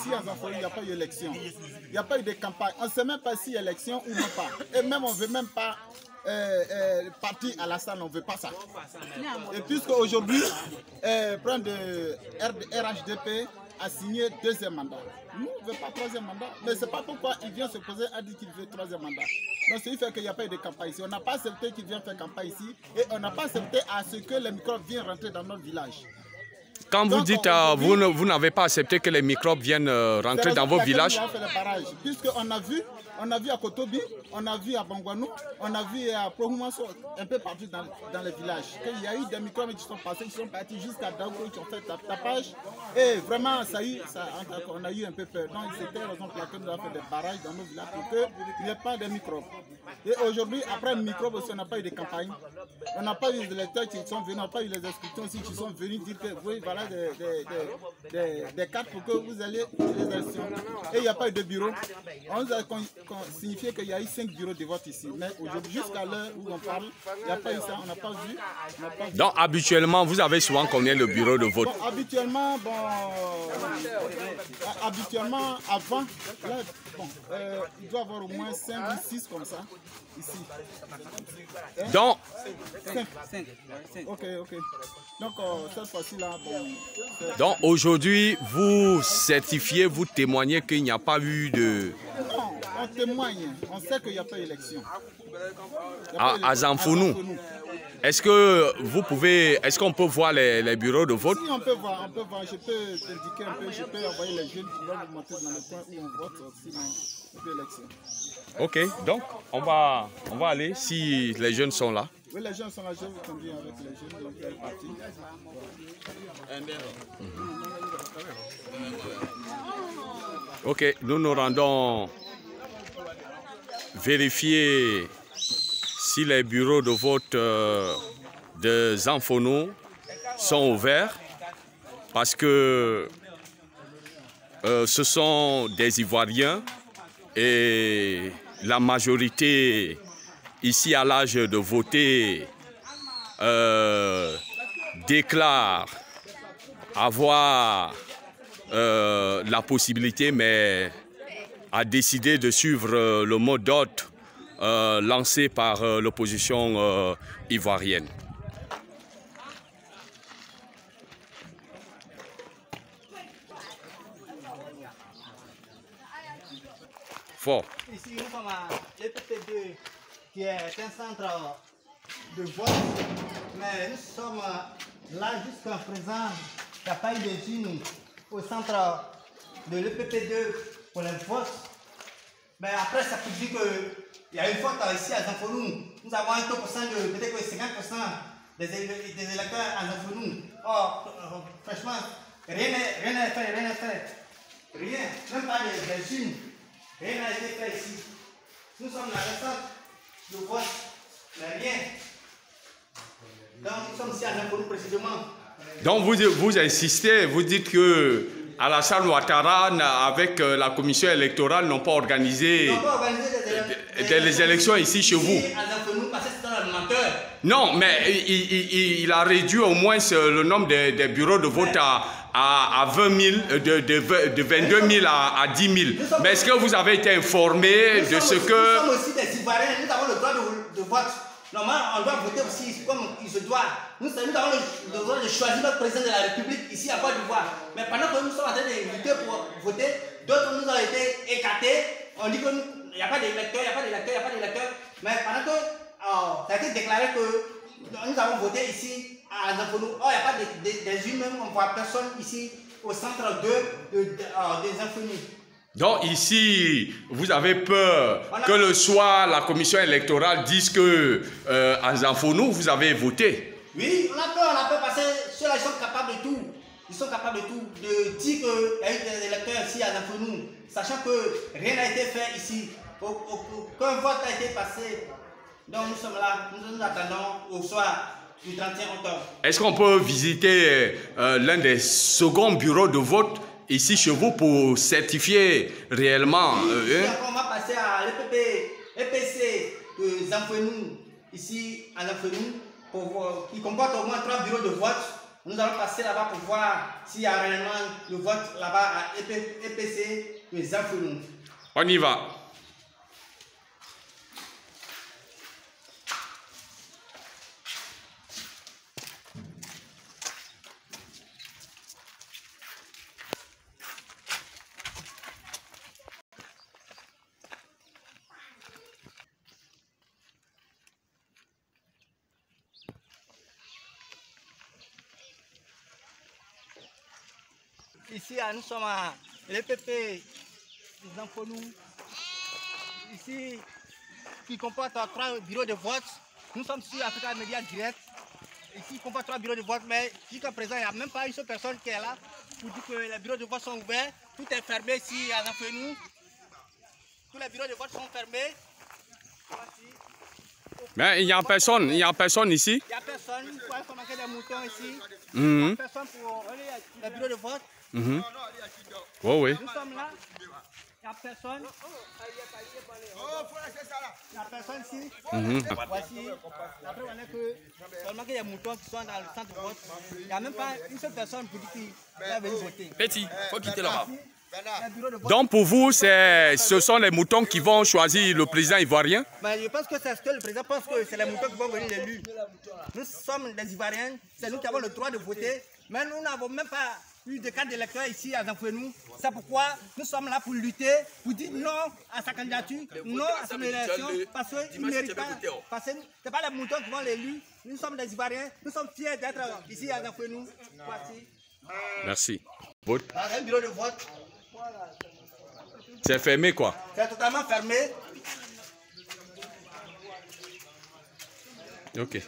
ici à Zanfonu, il n'y a pas eu d'élection. Il n'y a pas eu de campagne. On ne sait même pas si élection ou non pas. Et même on ne veut même pas partir à la salle, on ne veut pas ça. Et puisque aujourd'hui, prendre de RHDP a signé deuxième mandat. Nous, on ne veut pas troisième mandat. Mais ce n'est pas pourquoi il vient se poser à dire qu'il veut troisième mandat. Donc, c'est fait qu'il n'y a pas eu de campagne ici. On n'a pas accepté qu'il vienne faire campagne ici. Et on n'a pas accepté à ce que les microbes viennent rentrer dans notre village. Quand vous dites vous n'avez pas accepté que les microbes viennent rentrer dans vos villages. On fait le barrage. Puisqu'on a vu à Kotobi, on a vu à Bangwanou, on a vu à Prohumaso, un peu partout dans les villages. Il y a eu des microbes qui sont passés, qui sont partis jusqu'à Dago, qui ont fait tapage. Et vraiment, on a eu un peu peur. Donc, c'était la raison pour laquelle nous avons fait des barrages dans nos villages pour qu'il n'y ait pas de microbes. Et aujourd'hui, après le microbe aussi, on n'a pas eu de campagne. On n'a pas eu des électeurs qui sont venus, on n'a pas eu les inscriptions aussi qui sont venus dire que oui, voilà des cartes pour que vous alliez les élections. Et il n'y a pas eu de bureau. On nous a signifié qu'il y a eu 5 bureaux de vote ici. Mais aujourd'hui, jusqu'à l'heure où on parle, il n'y a pas eu ça, on n'a pas vu. Donc habituellement, vous avez souvent combien de bureaux de vote? Habituellement, avant, là, il doit y avoir au moins 5 ou 6 comme ça, ici. Hein? Donc, 5. Ok. Donc, cette fois-ci là, donc aujourd'hui, vous certifiez, vous témoignez qu'il n'y a pas eu de... Non, on témoigne, on sait qu'il n'y a pas d'élection. À Zanfonu. Est-ce que vous pouvez, est-ce qu'on peut voir les bureaux de vote? Si, on peut voir. Je peux t'indiquer un peu, je peux envoyer les jeunes qui vont vous montrer dans le coin où on vote, sinon l'élection. Ok, donc on va aller si les jeunes sont là. Oui, les jeunes sont là, je vous conduis avec les jeunes, donc elle est partie. Ok, nous nous rendons vérifier si les bureaux de vote de Zanfonu sont ouverts, parce que ce sont des Ivoiriens et la majorité ici à l'âge de voter déclare avoir la possibilité, mais a décidé de suivre le mot d'ordre lancé par l'opposition ivoirienne. Fort. Ici, nous sommes à l'EPP2, qui est un centre de vote, mais nous sommes là jusqu'à présent. Il n'y a pas eu de jeunes au centre de l'EPP2 pour les votes. Mais après, ça peut dire qu'il y a une faute ici à Zanfonu. Nous avons un taux de peut-être 50% des électeurs à Zanfonu. Or, franchement, rien n'est fait. Rien, même pas des jeunes. Rien n'a été fait ici. Nous sommes dans le centre de vote, mais rien. Donc nous sommes ici à Zanfonu précisément. Donc vous insistez, vous dites que Alassane Ouattara avec la commission électorale n'ont pas organisé des élections ici chez vous. Non, mais il a réduit au moins le nombre des bureaux de vote à 20 000, de 22 000 à 10 000. Mais est-ce que vous avez été informé de ce que... Nous sommes aussi des Ivoiriens, nous avons le droit de vote. Normalement, on doit voter aussi comme il se doit. Nous avons le droit de choisir notre président de la République ici à Côte d'Ivoire. Mais pendant que nous sommes en train de lutter pour voter, d'autres nous ont été écartés. On dit qu'il n'y a pas d'électeurs, Mais pendant que ça a été déclaré que nous avons voté ici à Zanfonu, il n'y a pas des urnes, même on ne voit personne ici au centre 2 des Zanfonu. Donc ici, vous avez peur que le soir, la commission électorale dise que à Zanfonu, vous avez voté. Oui, on a peur parce que ceux-là, ils sont capables de tout. Ils sont capables de tout. De dire qu'il y a eu des électeurs ici à Zanfonu, sachant que rien n'a été fait ici. Qu'un vote a été passé. Donc nous sommes là, nous attendons au soir du 31 octobre. Est-ce qu'on peut visiter l'un des seconds bureaux de vote ici chez vous pour certifier réellement? On va passer à l'EPC de Zanfonu, ici à Zanfonu, qui comporte au moins 3 bureaux de vote. Nous allons passer là-bas pour voir s'il y a réellement le vote là-bas à EPC de Zanfouenoux. On y va. Ici, nous sommes à l'EPP Zanfouenoux. Ici, qui comporte 3 bureaux de vote. Nous sommes sur Africa Media Direct. Ici, il comporte 3 bureaux de vote, mais jusqu'à présent, il n'y a même pas une seule personne qui est là pour dire que les bureaux de vote sont ouverts. Tout est fermé ici à Zanfouenoux. Tous les bureaux de vote sont fermés. Voici. Mais il n'y a personne ici. Il n'y a personne. Il faut manquer des moutons ici. Il n'y a personne pour les bureaux de vote. Oh oui. Nous sommes là. Il n'y a personne. Il n'y a personne ici. Voici. Après, on a que seulement qu'il y a des moutons qui sont dans le centre de vote. Il n'y a même pas une seule personne pour dire qu'il va venir voter. Petit, il faut quitter là-bas. Donc, Donc pour vous, ce sont les moutons qui vont choisir le président ivoirien? je pense que c'est ce que le président pense que c'est les moutons qui vont venir l'élu. Nous sommes des Ivoiriens, c'est nous qui avons le droit de voter, mais nous n'avons même pas eu de carte d'électeur ici à Zanfouenoux. C'est pourquoi nous sommes là pour lutter, pour dire non à sa candidature, non à son élection, parce qu'il ne mérite pas. Parce que ce n'est pas les moutons qui vont l'élu. Nous sommes des Ivoiriens, nous sommes fiers d'être ici à Zanfouenoux. Voici. Merci. Un bureau de vote. C'est fermé quoi? C'est totalement fermé. Ok.